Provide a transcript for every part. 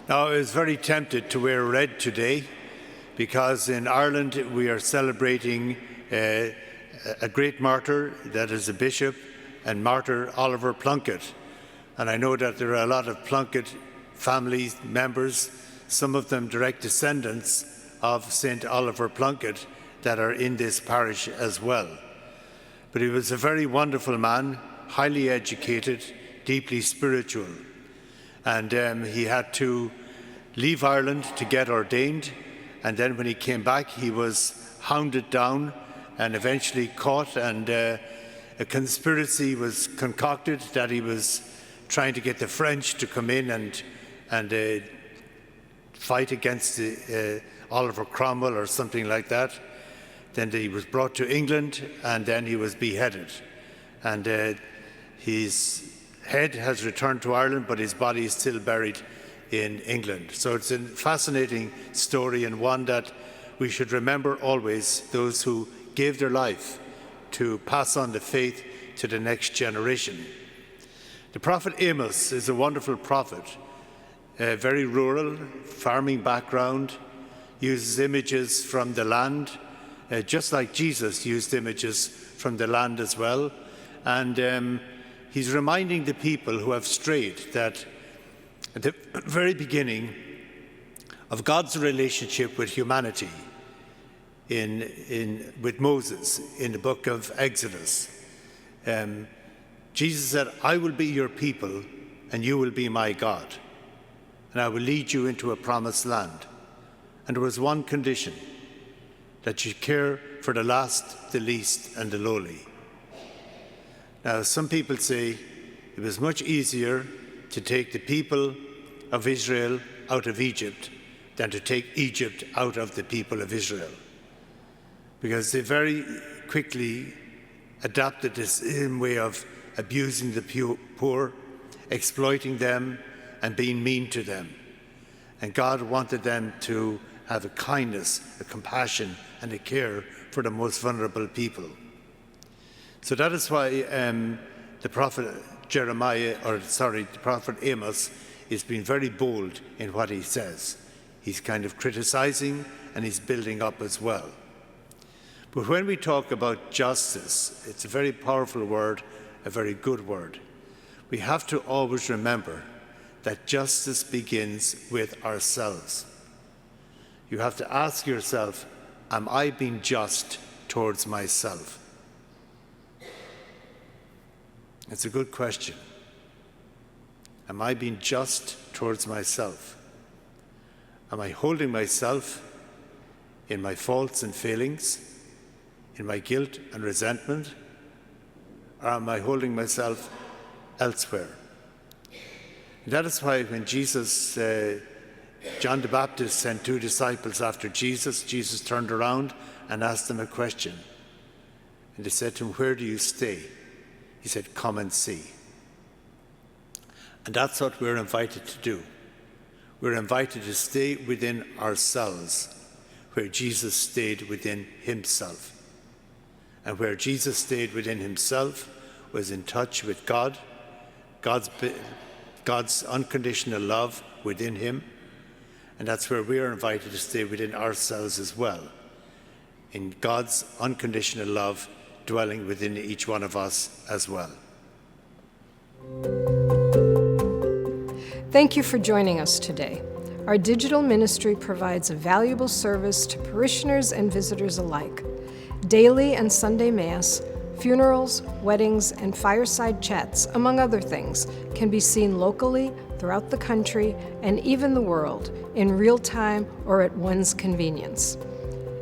Now, I was very tempted to wear red today because in Ireland we are celebrating a great martyr that is a bishop, and Martyr Oliver Plunkett. And I know that there are a lot of Plunkett family members, some of them direct descendants of St. Oliver Plunkett, that are in this parish as well. But he was a very wonderful man, highly educated, deeply spiritual. And he had to leave Ireland to get ordained, and then when he came back he was hounded down and eventually caught, and a conspiracy was concocted that he was trying to get the French to come in and fight against Oliver Cromwell or something like that. Then he was brought to England, and then he was beheaded. And his head has returned to Ireland, but his body is still buried in England. So it's a fascinating story, and one that we should remember always, those who gave their life to pass on the faith to the next generation. The prophet Amos is a wonderful prophet, very rural, farming background, uses images from the land, just like Jesus used images from the land as well. And he's reminding the people who have strayed that at the very beginning of God's relationship with humanity with Moses in the book of Exodus, Jesus said, "I will be your people and you will be my God, and I will lead you into a promised land." And there was one condition, that you care for the last, the least, and the lowly. Now, some people say it was much easier to take the people of Israel out of Egypt than to take Egypt out of the people of Israel, because they very quickly adopted this same way of abusing the poor, exploiting them, and being mean to them. And God wanted them to have a kindness, a compassion, and a care for the most vulnerable people. So that is why the prophet Amos is being very bold in what he says. He's kind of criticizing, and he's building up as well. But when we talk about justice, it's a very powerful word, a very good word. We have to always remember that justice begins with ourselves. You have to ask yourself, am I being just towards myself? It's a good question. Am I being just towards myself? Am I holding myself in my faults and failings, in my guilt and resentment, or am I holding myself elsewhere? And that is why when John the Baptist sent 2 disciples after Jesus turned around and asked them a question. And they said to him, "Where do you stay?" He said, "Come and see." And that's what we're invited to do. We're invited to stay within ourselves, where Jesus stayed within himself. And where Jesus stayed within himself was in touch with God, God's unconditional love within him. And that's where we are invited to stay within ourselves as well, in God's unconditional love dwelling within each one of us as well. Thank you for joining us today. Our digital ministry provides a valuable service to parishioners and visitors alike. Daily and Sunday Mass, funerals, weddings, and fireside chats, among other things, can be seen locally, throughout the country, and even the world, in real time or at one's convenience.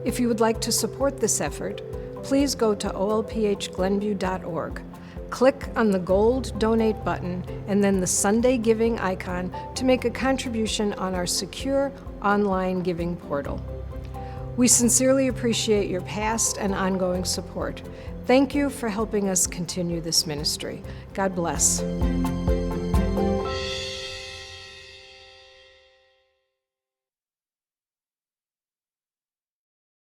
If you would like to support this effort, please go to olphglenview.org. Click on the gold Donate button and then the Sunday Giving icon to make a contribution on our secure online giving portal. We sincerely appreciate your past and ongoing support. Thank you for helping us continue this ministry. God bless.